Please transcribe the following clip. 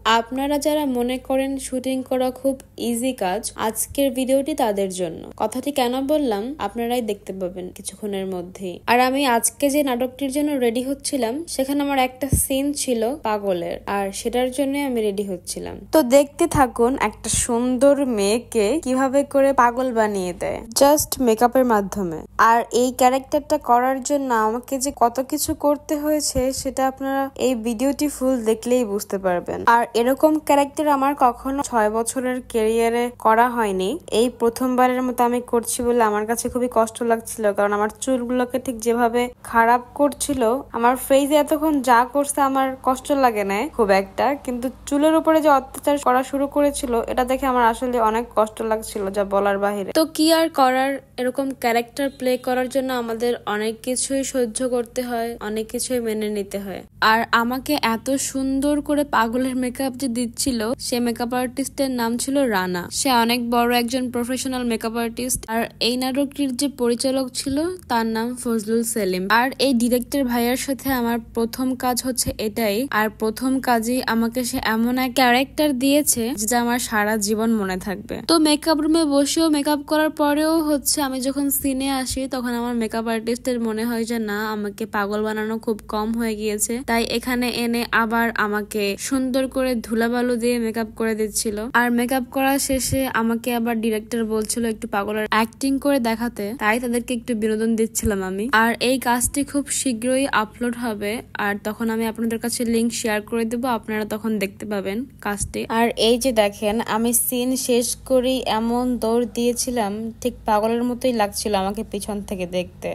আপনারা যারা মনে করেন শুটিং করা খুব ইজি কাজ, আজকের ভিডিওটি তাদের জন্য। কথাটি কেন বললাম আপনারাই দেখতে পাবেন কিছুক্ষণের মধ্যেই। আর আমি আজকে যে নাটকটির জন্য রেডি হচ্ছিলাম, সেখানে আমার একটা সিন ছিল পাগলের, আর সেটার জন্য আমি রেডি হচ্ছিলাম। তো দেখতে থাকুন একটা সুন্দর মেয়েকে কিভাবে করে পাগল বানিয়ে দেয় জাস্ট মেকআপের মাধ্যমে। আর এই ক্যারেক্টারটা করার জন্য আমাকে যে কত কিছু করতে হয়েছে সেটা আপনারা এই ভিডিওটি ফুল দেখলেই বুঝতে পারবেন। আর এরকম ক্যারেক্টার আমার কখনো 6 বছরের ক্যারিয়ারে করা হয়নি। এই প্রথমবারের মতো আমি করছি বলে আমার কাছে খুবই কষ্ট লাগছিল, কারণ আমার চুলগুলোকে ঠিক যেভাবে খারাপ করছিল, আমার ফেসে এতক্ষণ যা করছে আমার কষ্ট লাগে না খুব একটা, কিন্তু চুলের উপরে যে অত্যাচার করা শুরু করেছিল এটা দেখে আমার আসলে অনেক কষ্ট লাগছিল, যা বলার বাহিরে। তো কি আর করার, এরকম ক্যারেক্টার প্লে করার জন্য আমাদের অনেক কিছুই সহ্য করতে হয়, অনেক কিছুই মেনে নিতে হয়। আর আমাকে এত সুন্দর করে পাগলের মেকআপ যে দিচ্ছিল, সে মেকআপ আর্টিস্টের নাম ছিল রানা। সে অনেক বড় একজন প্রফেশনাল মেকআপ আর্টিস্ট। আর এই নাটকটির যে পরিচালক ছিল তার নাম ফজলুল সেলিম। আর এই ডিরেক্টর ভাইয়ার সাথে আমার প্রথম কাজ হচ্ছে এটাই। আর প্রথম কাজেই আমাকে সে এমন এক ক্যারেক্টার দিয়েছে যেটা আমার সারা জীবন মনে থাকবে। তো মেকআপ রুমে বসেও মেকআপ করার পরেও হচ্ছে আমি যখন সিনে আসি তখন আমার মেকআপ আর্টিস্টের মনে হয় যে না, আমাকে পাগল বানানো খুব কম হয়ে গিয়েছে, তাই এখানে এনে আবার আমাকে সুন্দর করে ধুলাবালু দিয়ে মেকআপ করে দিচ্ছিল। আর মেকআপ করা শেষে আমাকে আবার ডিরেক্টর বলছিল একটু পাগলের অ্যাক্টিং করে দেখাতে, তাই তাদেরকে একটু বিনোদন দিচ্ছিলাম আমি। আর এই কাজটি খুব শীঘ্রই আপলোড হবে, আর তখন আমি আপনাদের কাছে লিংক শেয়ার করে দেবো, আপনারা তখন দেখতে পাবেন কাজটি। আর এই যে দেখেন, আমি সিন শেষ করেই এমন দৌড় দিয়েছিলাম, ঠিক পাগলের মতোই লাগছিল আমাকে পিছন থেকে দেখতে।